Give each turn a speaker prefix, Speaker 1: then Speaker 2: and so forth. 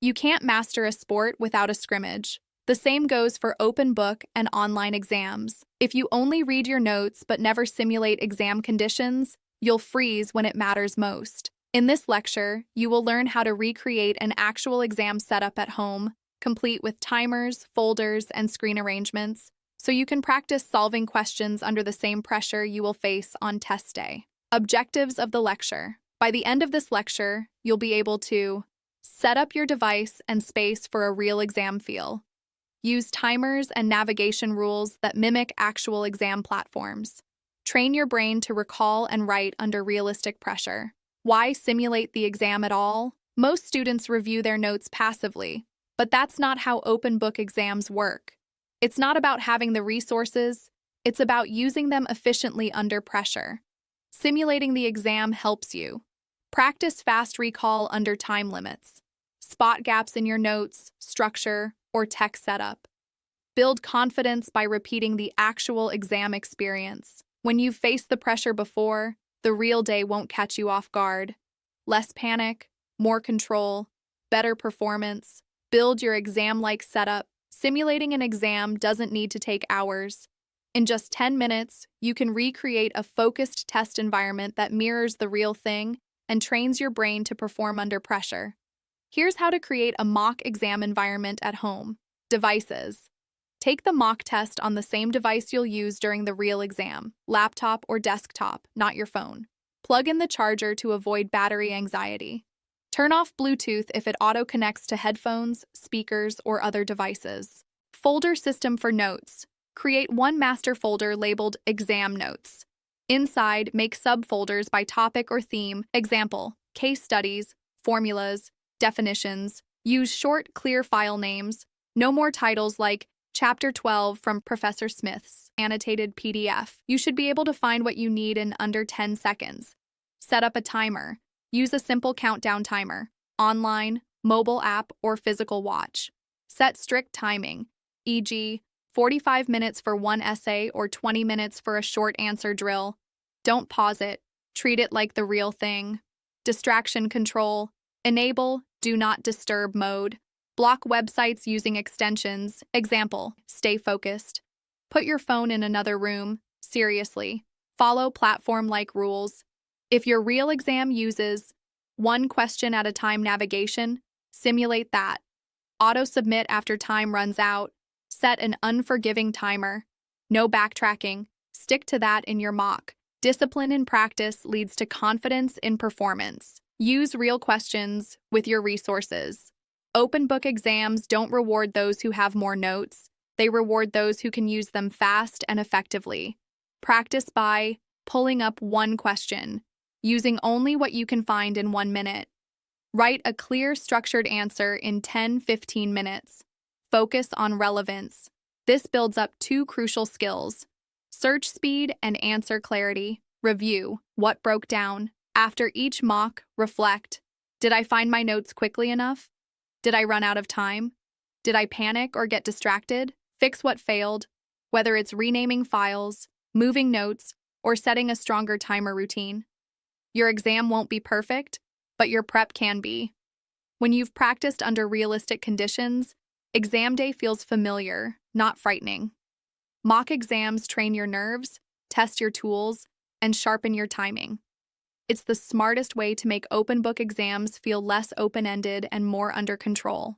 Speaker 1: You can't master a sport without a scrimmage. The same goes for open book and online exams. If you only read your notes but never simulate exam conditions, you'll freeze when it matters most. In this lecture, you will learn how to recreate an actual exam setup at home, complete with timers, folders, and screen arrangements, so you can practice solving questions under the same pressure you will face on test day. Objectives of the lecture. By the end of this lecture, you'll be able to set up your device and space for a real exam feel. Use timers and navigation rules that mimic actual exam platforms. Train your brain to recall and write under realistic pressure. Why simulate the exam at all? Most students review their notes passively, but that's not how open book exams work. It's not about having the resources, it's about using them efficiently under pressure. Simulating the exam helps you. Practice fast recall under time limits. Spot gaps in your notes, structure, or text setup. Build confidence by repeating the actual exam experience. When you've faced the pressure before, the real day won't catch you off guard. Less panic, more control, better performance. Build your exam-like setup. Simulating an exam doesn't need to take hours. In just 10 minutes, you can recreate a focused test environment that mirrors the real thing and trains your brain to perform under pressure. Here's how to create a mock exam environment at home. Devices. Take the mock test on the same device you'll use during the real exam, laptop or desktop, not your phone. Plug in the charger to avoid battery anxiety. Turn off Bluetooth if it auto-connects to headphones, speakers, or other devices. Folder system for notes. Create one master folder labeled Exam Notes. Inside, make subfolders by topic or theme, example, case studies, formulas, definitions. Use short, clear file names. No more titles like Chapter 12 from Professor Smith's annotated PDF. You should be able to find what you need in under 10 seconds. Set up a timer. Use a simple countdown timer, online, mobile app, or physical watch. Set strict timing, e.g., 45 minutes for one essay or 20 minutes for a short answer drill. Don't pause it. Treat it like the real thing. Distraction control. Enable Do Not Disturb mode. Block websites using extensions. Example, stay focused. Put your phone in another room. Seriously. Follow platform-like rules. If your real exam uses one question at a time navigation, simulate that. Auto-submit after time runs out. Set an unforgiving timer. No backtracking. Stick to that in your mock. Discipline in practice leads to confidence in performance. Use real questions with your resources. Open book exams don't reward those who have more notes. They reward those who can use them fast and effectively. Practice by pulling up one question, using only what you can find in 1 minute. Write a clear, structured answer in 10-15 minutes. Focus on relevance. This builds up two crucial skills: search speed and answer clarity. Review what broke down. After each mock, reflect. Did I find my notes quickly enough? Did I run out of time? Did I panic or get distracted? Fix what failed, whether it's renaming files, moving notes, or setting a stronger timer routine. Your exam won't be perfect, but your prep can be. When you've practiced under realistic conditions, exam day feels familiar, not frightening. Mock exams train your nerves, test your tools, and sharpen your timing. It's the smartest way to make open book exams feel less open-ended and more under control.